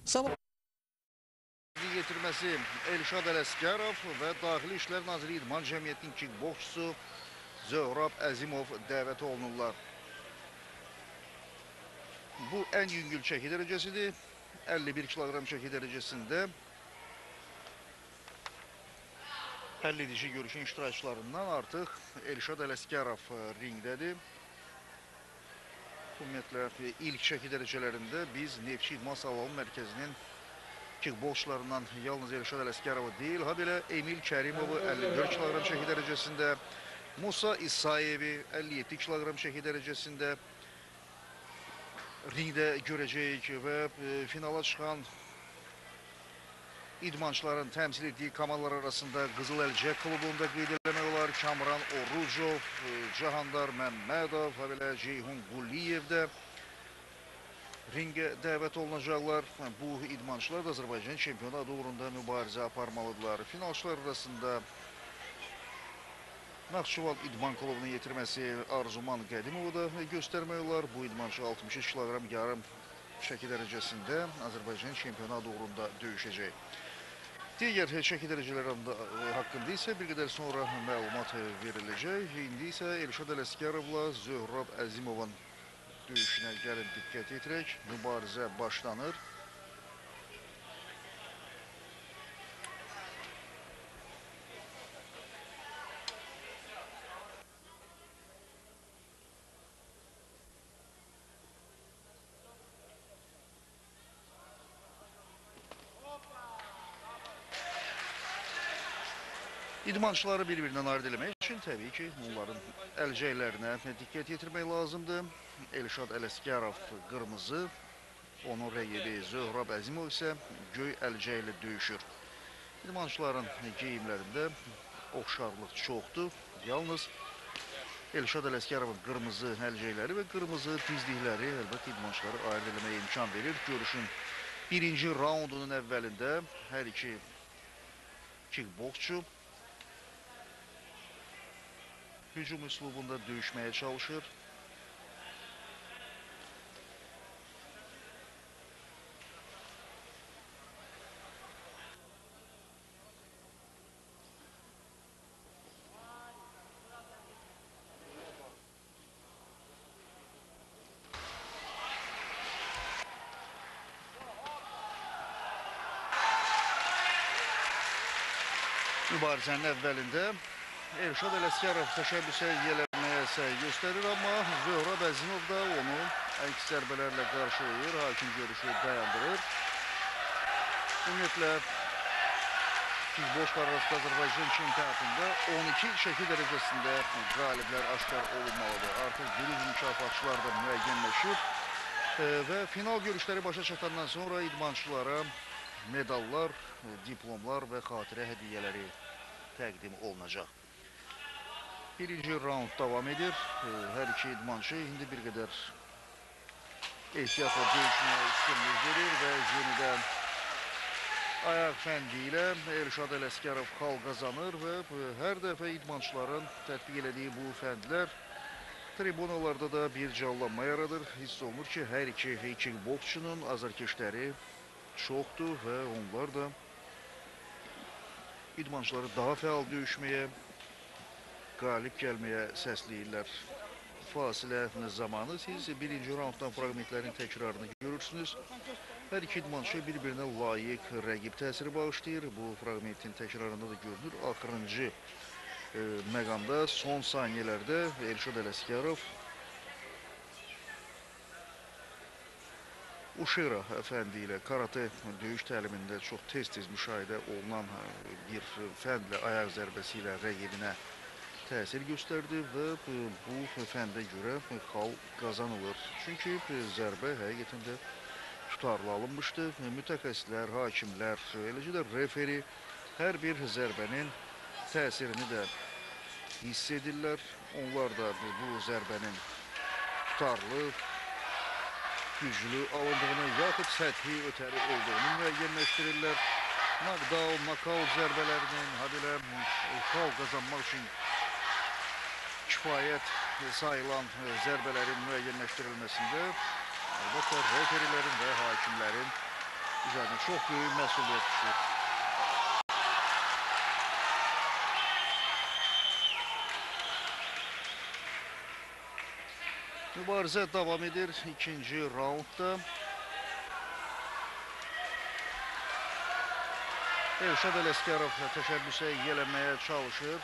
Sabah Getirməsi Elşad Ələsgərov və Daxili İşlər Naziri İdman Cəmiyyətinin kickboksçusu Zöhrab Əzimov dəvət olunurlar. Bu ən yüngül çəki dərəcəsidir. 51 kiloqram çəki dərəcəsində 50 dişi görüşün iştirakçılarından artıq Elşad Ələsgərov ringdədir. Ümumiyyətlə, ilk çəki dərəcələrində biz Neftçi İdman Sağlamlıq Mərkəzinin kickboksçularından yalnız Elşad Ələsgərovu deyil, ha belə Emil Kərimovu 54 kiloqram çəki dərəcəsində, Musa İsayevi 57 kiloqram çəki dərəcəsində ringdə görəcəyik və finala çıxan idmançıların təmsil etdiyi komandalar arasında Qızıl Əlcək klubunda qeyd eləmək olar. Kamran Orucov, Cahandar Məmmədov, ha belə Ceyhun Quliyev də ringə dəvət olunacaqlar. Bu idmançılar da Azərbaycan çempionatı uğrunda mübarizə aparmalıdırlar. Finalçılar arasında Naxçıvan İdman klubunun yetirməsi Arzuman Qədimovu da göstərmək olar. Bu idmançı 63 kiloqram yarım çəki dərəcəsində Azərbaycan çempionatı uğrunda döyüşəcək. Digər çəki dərəcələri haqqında isə bir qədər sonra məlumat veriləcək. İndi isə Elşad Ələsgərovla Zöhrab Əzimovun döyüşünə gəlin diqqət yetirək. Mübarizə başlanır. İdmançıları bir-birindən ayırt eləmək üçün təbii ki, onların əlcəklərinə diqqət yetirmək lazımdır. Elşad Ələsgərov qırmızı, onun rəqibi Zöhrab Əzimov isə göy əlcəklə döyüşür. İdmançıların geyimlərində oxşarlıq çoxdur. Yalnız Elşad Ələsgərovun qırmızı əlcəkləri və qırmızı dizlikləri əlbəttə idmançıları ayırt eləməyə imkan verir. Görüşün birinci raundunun əvvəlində hər iki kickboksçu hücum üslubunda döyüşməyə çalışır. Mübarizənin əvvəlində Elşad Ələsgərov təşəbbüsə yiyələnməyə səy göstərir, amma Zöhrab Əzimov da onu əks zərbələrlə qarşılayır, hakim görüşü dayandırır. Ümumiyyətlə, kickbokslar arası Azərbaycan çempionatında 12 çəki dərəcəsində qaliblər aşkar olunmalıdır. Artıq bürüz mükafatçılar da müəyyənləşib və final görüşləri başa çatandan sonra idmançılara medallar, diplomlar və xatirə hədiyyələri təqdim olunacaq. Birinci raund davam edir. Hər iki idmançı indi bir qədər ehtiyatla döyüşməyə üstünlük verir və yenidən ayaq fəndi ilə Elşad Ələsgərov xal qazanır və hər dəfə idmançıların tətbiq elədiyi bu fəndlər tribunalarda da bir canlanma yaradır. Hiss olunur ki, hər iki kickboksçunun azarkeşləri çoxdur və onlar da idmançıları daha fəal döyüşməyə, qalib gəlməyə səsləyirlər. Fasilə zamanı siz birinci raunddan fragmentlərin təkrarını görürsünüz. Hər iki idmançı bir-birinə layiq rəqib təsiri bağışlayır. Bu fragmentin təkrarında da görünür. Axırıncı məqamda son saniyələrdə Elşad Ələsgərov Uşera əfəndi ilə karate döyüş təlimində çox tez-tez müşahidə olunan bir fəndlə, ayaq zərbəsi ilə rəqibinə təsir göstərdi və bu fəndə görə xal qazanılır. Çünki zərbə həqiqətən də tutarlı alınmışdı. Mütəxəssislər, hakimlər, eləcə də referi hər bir zərbənin təsirini də hiss edirlər. Onlar da bu zərbənin tutarlı, güclü alındığını, yaxud səthi ötəri olduğunu müəyyənləşdirirlər. Knockdown, knockout zərbələrinin, habelə xal qazanmaq üçün kifayət sayılan zərbələrin müəyyənləşdirilməsində əlbəttə referilərin və hakimlərin üzərinə çox böyük məsuliyyət düşür. Mübarizə davam edir ikinci raundda. Elşad Ələsgərov təşəbbüsə yiyələnməyə çalışır.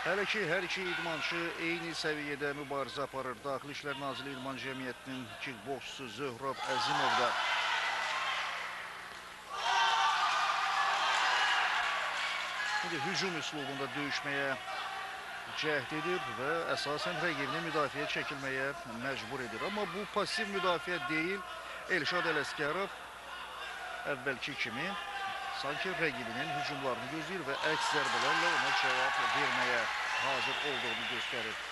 Hələ ki, hər iki idmançı eyni səviyyədə mübarizə aparır. Daxili İşlər Nazirliyi İdman Cəmiyyətinin kickboksçusu Zöhrab Əzimov da hücum üslubunda döyüşməyə cəhd edir və əsasən rəqibini müdafiəyə çəkilməyə məcbur edir. Amma bu pasiv müdafiə deyil. Elşad Ələsgərov əvvəlki kimi sanki rəqibinin hücumlarını gözləyir və əks zərbələrlə ona cavab verməyə hazır olduğunu göstərir.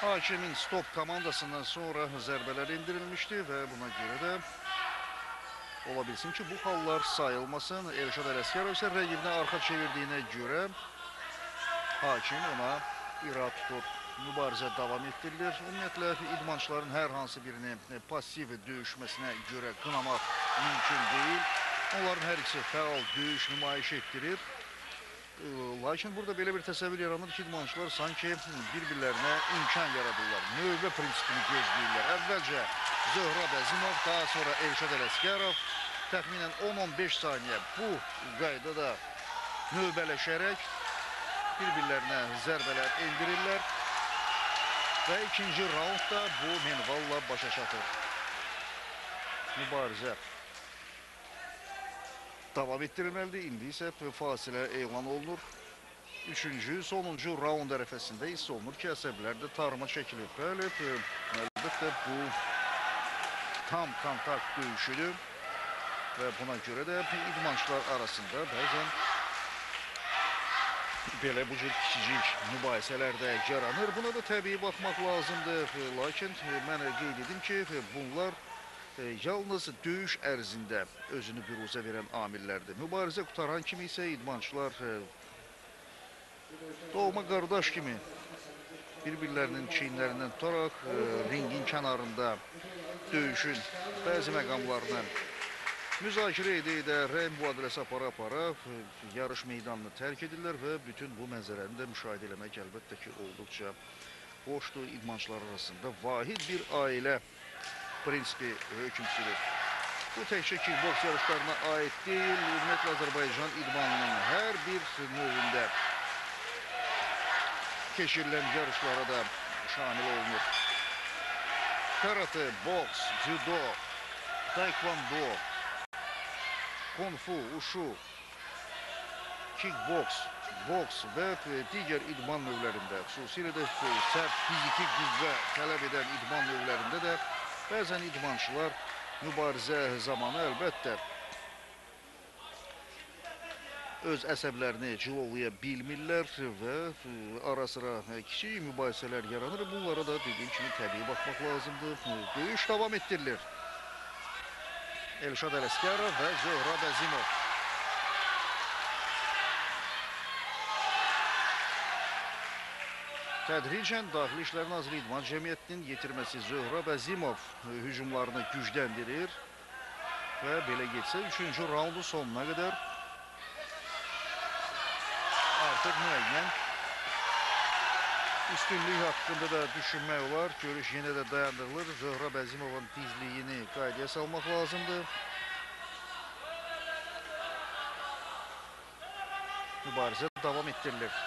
Hakimin stop komandasından sonra zərbələr indirilmişdi və buna görə də ola bilsin ki, bu hallar sayılmasın. Elşad Ələsgərov isə rəqibinə arxa çevirdiyinə görə hakim ona irad tutur. Mübarizə davam etdirilir. Ümumiyyətlə, idmançıların hər hansı birini pasiv döyüşməsinə görə qınamaq mümkün deyil. Onların hər ikisi fəal döyüş nümayiş etdirir. Lakin burada belə bir təsəvvür yaranır ki, idmançılar sanki bir-birlərinə imkan yaradırlar. Növbə prinsipini gözləyirlər. Əvvəlcə Zöhrab Əzimov, daha sonra Elşad Ələsgərov təxminən 10-15 saniyə bu qaydada növbələşərək bir-birlərinə zərbələr endirirlər və ikinci raundda bu minvalla başa çatır. Mübarizə davam etdirilməlidir. İndi isə fasilə elan olunur. Üçüncü, sonuncu raund ərəfəsində hiss olunur ki, əsəblərdə tarıma çəkilir. Bəli, əlbəttə bu tam kontakt döyüşüdür və buna görə də idmançılar arasında bəzən belə bu cür kiçicik mübahisələr də yaranır. Buna da təbii baxmaq lazımdır. Lakin mən qeyd edim ki, bunlar yalnız döyüş ərzində özünü büruzə verən amillərdir. Mübarizə qutaran kimi isə idmançılar doğma qardaş kimi bir-birlərinin çiyinlərindən tutaraq ringin kənarında döyüşün bəzi məqamlarını müzakirə edə rəy mübadiləsi apara-apara yarış meydanını tərk edirlər və bütün bu mənzərəni də müşahidə eləmək əlbəttə ki, olduqca xoşdur. İdmançılar arasında vahid bir ailə prinsipi hökm sürür. Bu təkcə kickboks yarışlarına aid deyil, ümumiyyətlə Azərbaycan idmanının hər bir növündə keçirilən yarışlara da şamil olunur. Karate, boks, judo, taekwondo, kung fu, ushu, kickboks, boks və digər idman növlərində, xüsusilə də sərt fiziki qüvvə tələb edən idman növlərində də bəzən idmançılar mübarizə zamanı əlbəttə öz əsəblərini cilovlaya bilmirlər və ara-sıra kiçik mübahisələr yaranır. Bunlara da dediyim kimi təbii baxmaq lazımdır. Döyüş davam etdirilir. Elşad Ələsgərov və Zöhrab Əzimov. Tədricən Daxili İşlər Nazirliyi İdman Cəmiyyətinin yetirməsi Zöhrab Əzimov hücumlarını gücləndirir və belə getsə 3-cü raundun sonuna qədər artıq müəyyən üstünlük haqqında da düşünmək olar. Görüş yenə də dayandırılır. Zöhrab Əzimovun dizliyini qaydaya salmaq lazımdır. Mübarizə davam etdirilir.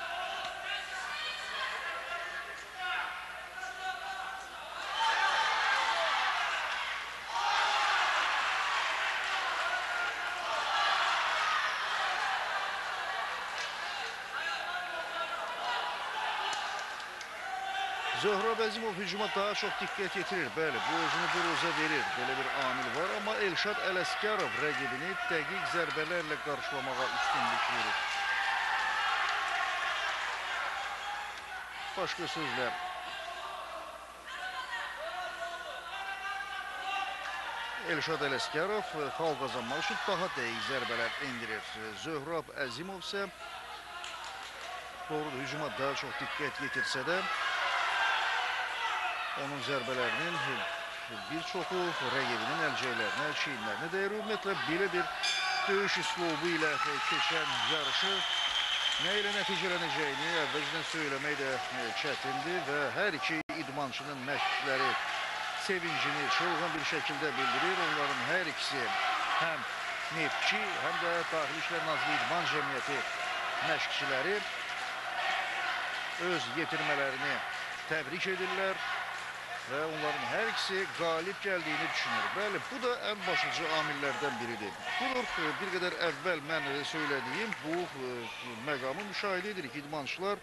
Zöhrab Əzimov hücuma daha çox diqqət yetirir. Bəli, bu özünü büruzə verir. Belə bir amil var. Amma Elşad Ələsgərov rəqibini dəqiq zərbələrlə qarşılamağa üstünlük verir. Başqa sözlə, Elşad Ələsgərov xal qazanmaq üçün daha dəqiq zərbələr endirir. Zöhrab Əzimov isə doğrudur, hücuma daha çox diqqət yetirsə də onun zərbələrinin bir çoxu rəqibinin əlcəklərinə, çiyinlərinə dəyir. Ümumiyyətlə, belə bir döyüş üslubu ilə keçən yarışı nə ilə nəticələnəcəyini əvvəlcədən söyləmək də çətindir və hər iki idmançının məşqçiləri sevincini çılğın bir şəkildə bildirir. Onların hər ikisi həm Neftçi, həm də Daxili İşlər Nazirliyi İdman Cəmiyyəti məşqçiləri öz yetirmələrini təbrik edirlər və onların hər ikisi qalib gəldiyini düşünür. Bəli, bu da ən başlıca amillərdən biridir. Budur, bir qədər əvvəl mən söylədiyim bu məqamı müşahidə edirik. İdmançılar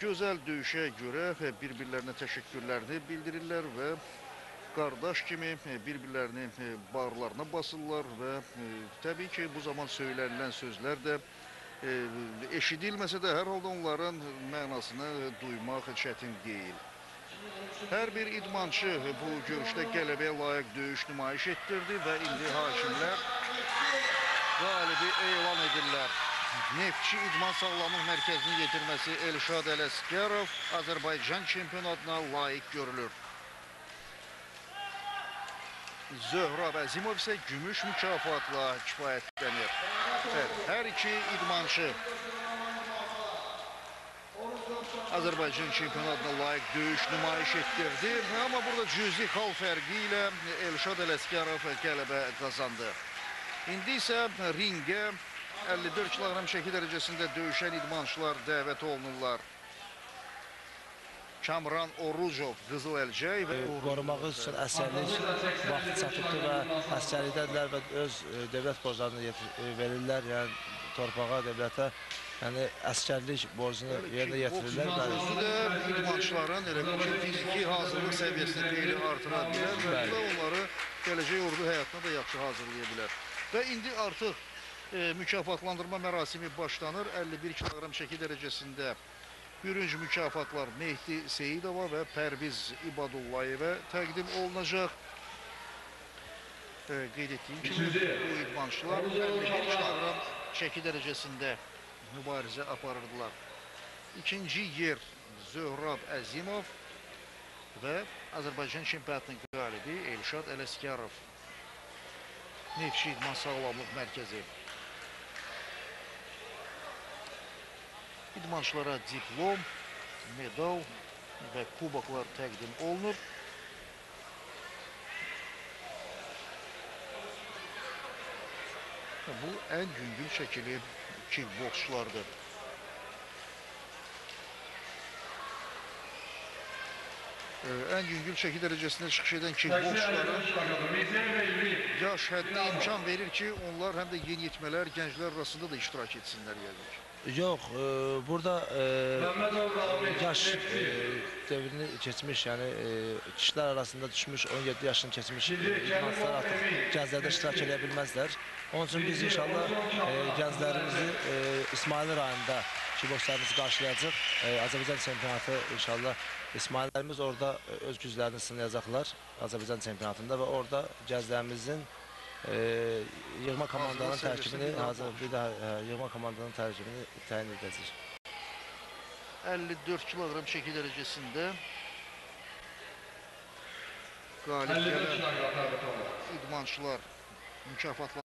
gözəl döyüşə görə bir-birlərinə təşəkkürlərini bildirirlər və qardaş kimi bir-birlərini bağırlarına basırlar və təbii ki, bu zaman söylənilən sözlər də eşidilməsə də hər halda onların mənasını duymaq çətin deyil. Hər bir idmançı bu görüşdə qələbəyə layiq döyüş nümayiş etdirdi və indi hakimlər qalibi elan edirlər. Neftçi İdman Sağlamlıq Mərkəzinin yetirməsi Elşad Ələsgərov Azərbaycan çempionatına layiq görülür. Zöhrab Əzimov isə gümüş mükafatla kifayətlənir. Hər iki idmançı Azərbaycan çempionatına layiq döyüş nümayiş etdirdi. Amma burada cüzi xal fərqi ilə Elşad Ələsgərov qələbə qazandı. İndi isə ringə 54 kiloqram çəki dərəcəsində döyüşən idmançılar dəvət olunurlar. Kamran Orucov, Qızıl Əlcək və qorumağı üçün əsgərlik vaxtı çatıbdır və əsgərlikdədirlər və öz dövlət borclarını verirlər, yəni torpağa, dövlətə, yəni əsgərlik borcunu yerinə yetirirlər. Bu da idmançıların fiziki hazırlıq səviyyəsini xeyli artıra bilər və bu da onları gələcək ordu həyatına da yaxşı hazırlaya bilər. Və indi artıq mükafatlandırma mərasimi başlanır. 51 kiloqram çəki dərəcəsində bürünc mükafatlar Mehdi Seyidova və Pərviz İbadullayevə təqdim olunacaq. Qeyd etdiyim kimi, bu idmançılar 51 kiloqram çəki dərəcəsində mübarizə aparırdılar. İkinci yer Zöhrab Əzimov və Azərbaycan çempionatının qalibi Elşad Ələsgərov. Neftçi İdman Sağlamlıq Mərkəzi. İdmançılara diplom, medal və kuboklar təqdim olunur. Bu ən yüngül şəkili kickboksçulardır. Ən yüngül çəki dərəcəsində çıxış edən kickboksçulara yaş həddi imkan verir ki, onlar həm də yeniyetmələr, gənclər arasında da iştirak etsinlər gəlir. Yox, burada yaş dövrünü keçmiş, yəni kişilər arasında düşmüş, 17 yaşını keçmiş idmançılar artıq gənclərdə iştirak edə bilməzlər. Onun üçün biz inşallah gənclərimizi İsmail rayonunda kickbokslarımızı qarşılayacaq. Azərbaycan çempionatı inşallah İsmaillərimiz orada öz güclərini sınayacaqlar Azərbaycan çempionatında və orada gənclərimizin yığma komandanın tərkibini yığma komandanın tərkibini təyin edəcək. 54 kiloqram çəki dərəcəsində qalib gələn idmançılar mükafatlandırılacaq.